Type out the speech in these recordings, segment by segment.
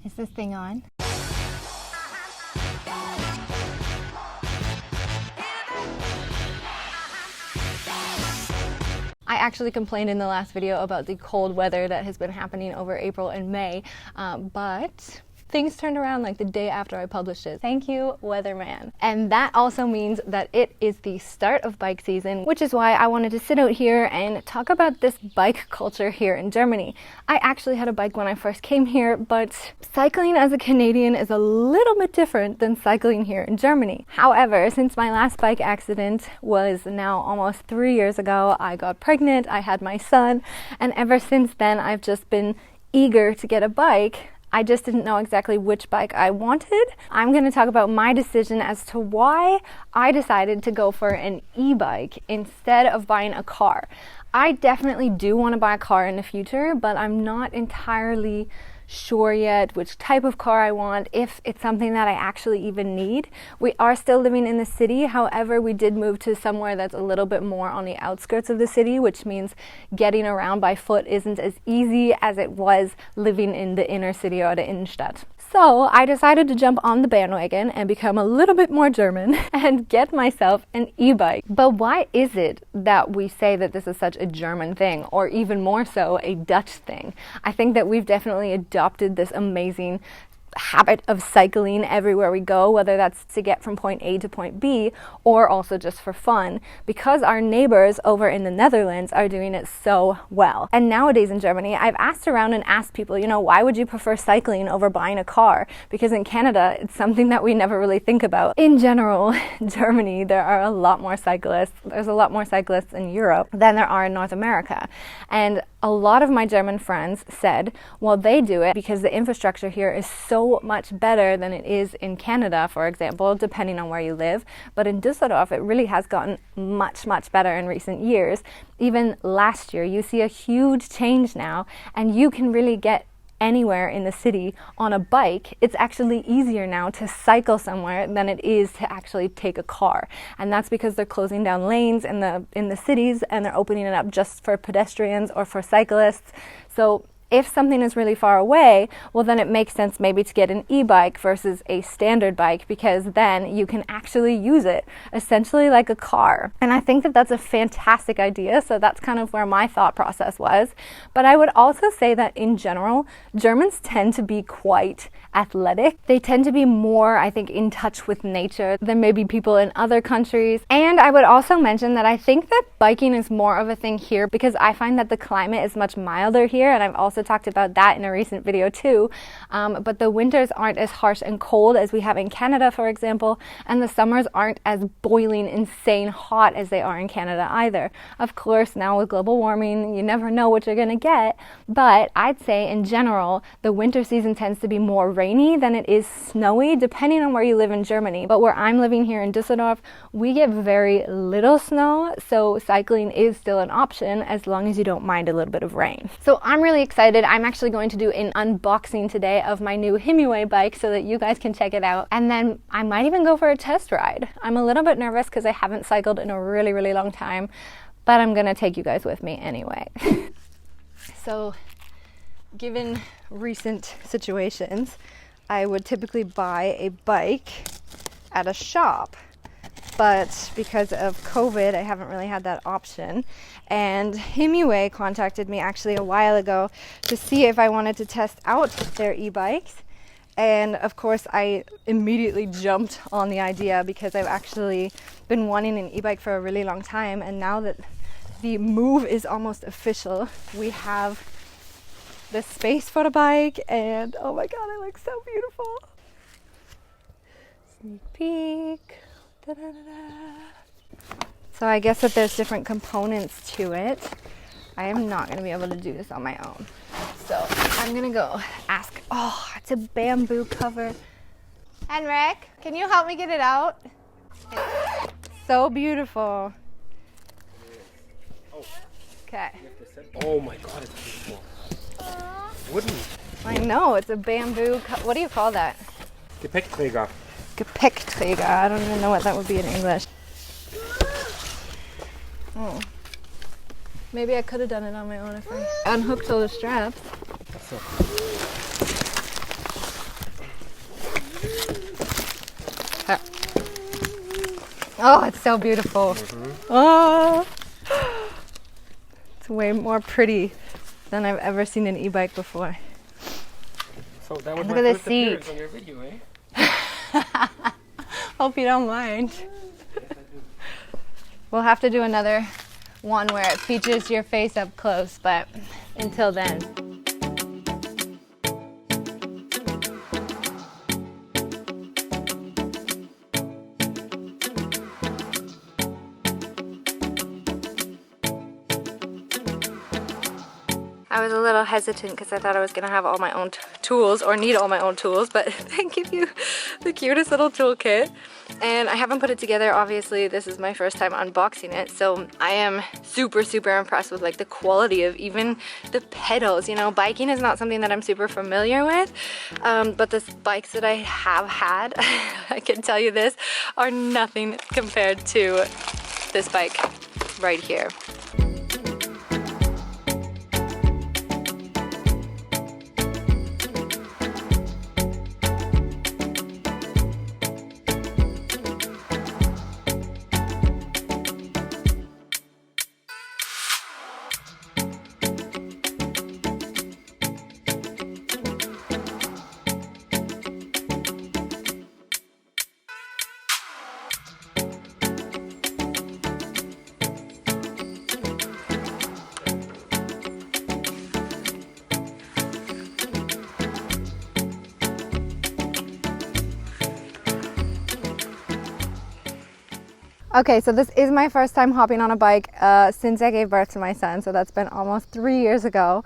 Is this thing on? I actually complained in the last video about the cold weather that has been happening over April and May, but things turned around like the day after I published it. Thank you, weatherman. And that also means that it is the start of bike season, which is why I wanted to sit out here and talk about this bike culture here in Germany. I actually had a bike when I first came here, but cycling as a Canadian is a little bit different than cycling here in Germany. However, since my last bike accident was now almost 3 years ago, I got pregnant, I had my son, and ever since then I've just been eager to get a bike. I just didn't know exactly which bike I wanted. I'm going to talk about my decision as to why I decided to go for an e-bike instead of buying a car. I definitely do want to buy a car in the future, but I'm not entirely sure yet which type of car I want, if it's something that I actually even need. We are still living in the city, however, we did move to somewhere that's a little bit more on the outskirts of the city, which means getting around by foot isn't as easy as it was living in the inner city or the Innenstadt. So I decided to jump on the bandwagon and become a little bit more German and get myself an e-bike. But why is it that we say that this is such a German thing, or even more so a Dutch thing? I think that we've definitely adopted this amazing habit of cycling everywhere we go, whether that's to get from point A to point B or also just for fun, because our neighbors over in the Netherlands are doing it so well. And nowadays in Germany, I've asked around and asked people, you know, why would you prefer cycling over buying a car? Because in Canada, it's something that we never really think about. In general, Germany, there are a lot more cyclists. There's a lot more cyclists in Europe than there are in North America. And a lot of my German friends said, well, they do it because the infrastructure here is so much better than it is in Canada, for example, depending on where you live. But in Düsseldorf, it really has gotten much, much better in recent years. Even last year, you see a huge change now, and you can really get anywhere in the city on a bike. It's actually easier now to cycle somewhere than it is to actually take a car. And that's because they're closing down lanes in the cities, and they're opening it up just for pedestrians or for cyclists. So if something is really far away, well, then it makes sense maybe to get an e-bike versus a standard bike, because then you can actually use it essentially like a car. And I think that that's a fantastic idea. So that's kind of where my thought process was. But I would also say that in general, Germans tend to be quite athletic. They tend to be more, I think, in touch with nature than maybe people in other countries. And I would also mention that I think that biking is more of a thing here because I find that the climate is much milder here, and I've also talked about that in a recent video too. But the winters aren't as harsh and cold as we have in Canada, for example, and the summers aren't as boiling, insane hot as they are in Canada either. Of course, now with global warming, you never know what you're gonna get, but I'd say in general, the winter season tends to be more rainy than it is snowy, depending on where you live in Germany. But where I'm living here in Düsseldorf, we get very little snow, so cycling is still an option as long as you don't mind a little bit of rain. So I'm really excited. I'm actually going to do an unboxing today of my new Himiway bike so that you guys can check it out. And then I might even go for a test ride. I'm a little bit nervous because I haven't cycled in a really, really long time, but I'm gonna take you guys with me anyway. So, given recent situations, I would typically buy a bike at a shop. But because of COVID, I haven't really had that option. And Himiway contacted me actually a while ago to see if I wanted to test out their e-bikes. And of course, I immediately jumped on the idea because I've actually been wanting an e-bike for a really long time. And now that the move is almost official, we have the space for the bike. And oh my God, it looks so beautiful. Sneak peek. So I guess that there's different components to it. I am not going to be able to do this on my own. So I'm going to go ask. Oh, it's a bamboo cover. Henrik, can you help me get it out? It's so beautiful. Okay. Oh my God, it's beautiful. Wooden. I know, it's a bamboo. What do you call that? Gepäckträger. Gepäckträger. I don't even know what that would be in English. Oh. Maybe I could have done it on my own if I unhooked all the straps. Oh, it's so beautiful. Oh, it's way more pretty than I've ever seen an e-bike before. So that was Look my at the first seat. appearance on your video, eh? Hope you don't mind. Yes, I do. We'll have to do another one where it features your face up close, but until then. I was a little hesitant because I thought I was gonna have all my own tools or need all my own tools, but they give you the cutest little toolkit. And I haven't put it together, obviously. This is my first time unboxing it, so I am super impressed with like the quality of even the pedals. You know, biking is not something that I'm super familiar with, but the bikes that I have had, I can tell you this, are nothing compared to this bike right here. Okay, so this is my first time hopping on a bike since I gave birth to my son, so that's been almost 3 years ago,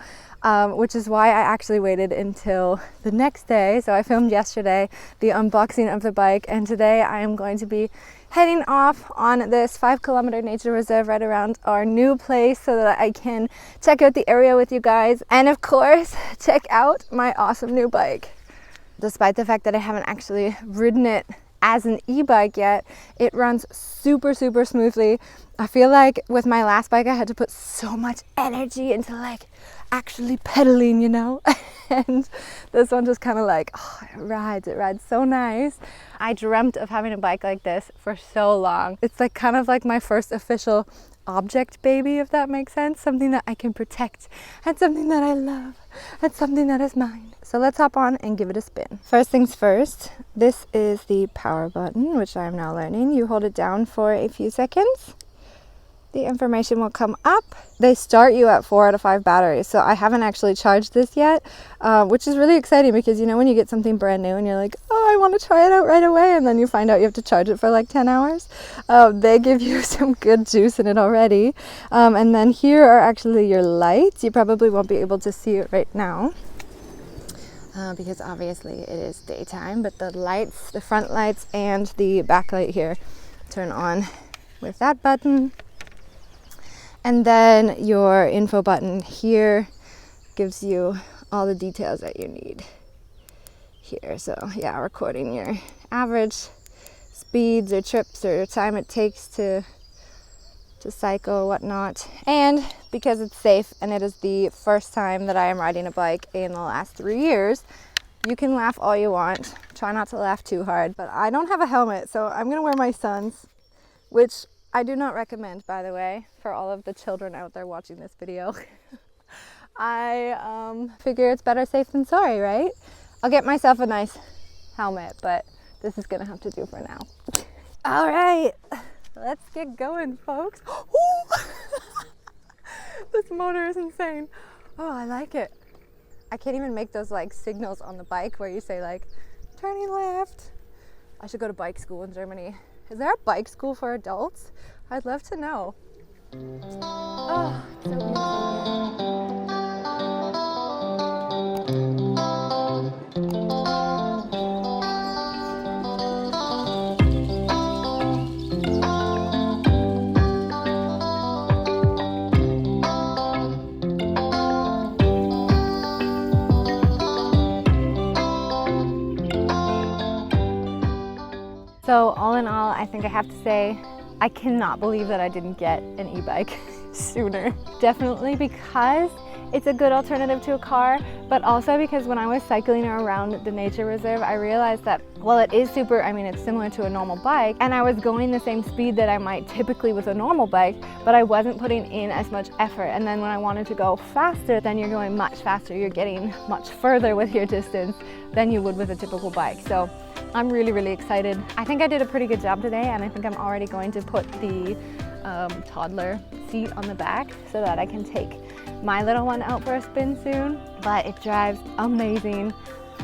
which is why I actually waited until the next day. So I filmed yesterday the unboxing of the bike, and today I am going to be heading off on this 5-kilometer nature reserve right around our new place so that I can check out the area with you guys and of course check out my awesome new bike. Despite the fact that I haven't actually ridden it as an e-bike yet, it runs super smoothly. I feel like with my last bike I had to put so much energy into like actually pedaling, you know. And this one just kind of like, oh, it rides so nice. I dreamt of having a bike like this for so long. It's like kind of like my first official object baby, if that makes sense. Something that I can protect and something that I love and something that is mine. So let's hop on and give it a spin. First things first, this is the power button, which I'm now learning. You hold it down for a few seconds. The information will come up. They start you at 4 out of 5 batteries, so I haven't actually charged this yet, which is really exciting because you know when you get something brand new and you're like, oh, I want to try it out right away, and then you find out you have to charge it for like 10 hours. They give you some good juice in it already. And then here are actually your lights. You probably won't be able to see it right now because obviously it is daytime, but the lights, the front lights and the back light here turn on with that button. And then your info button here gives you all the details that you need here. So yeah, recording your average speeds or trips or time it takes to cycle or whatnot. And because it's safe and it is the first time that I am riding a bike in the last 3 years, you can laugh all you want. Try not to laugh too hard. But I don't have a helmet, so I'm gonna wear my son's, which I do not recommend, by the way, for all of the children out there watching this video. I figure it's better safe than sorry, right? I'll get myself a nice helmet, but this is gonna have to do for now. All right, let's get going, folks. This motor is insane. Oh, I like it. I can't even make those like signals on the bike where you say like, turning left. I should go to bike school in Germany. Is there a bike school for adults? I'd love to know. Oh, so beautiful. So all in all, I think I have to say, I cannot believe that I didn't get an e-bike sooner. Definitely because it's a good alternative to a car, but also because when I was cycling around the nature reserve, I realized that while it is super, I mean, it's similar to a normal bike, and I was going the same speed that I might typically with a normal bike, but I wasn't putting in as much effort. And then when I wanted to go faster, then you're going much faster. You're getting much further with your distance than you would with a typical bike. So I'm really, really excited. I think I did a pretty good job today, and I think I'm already going to put the toddler seat on the back so that I can take my little one out for a spin soon. But it drives amazing.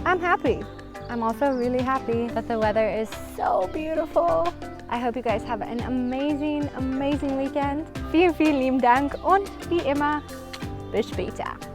I'm happy. I'm also really happy that the weather is so beautiful. I hope you guys have an amazing, amazing weekend. Vielen, vielen lieben Dank und wie immer, bis später.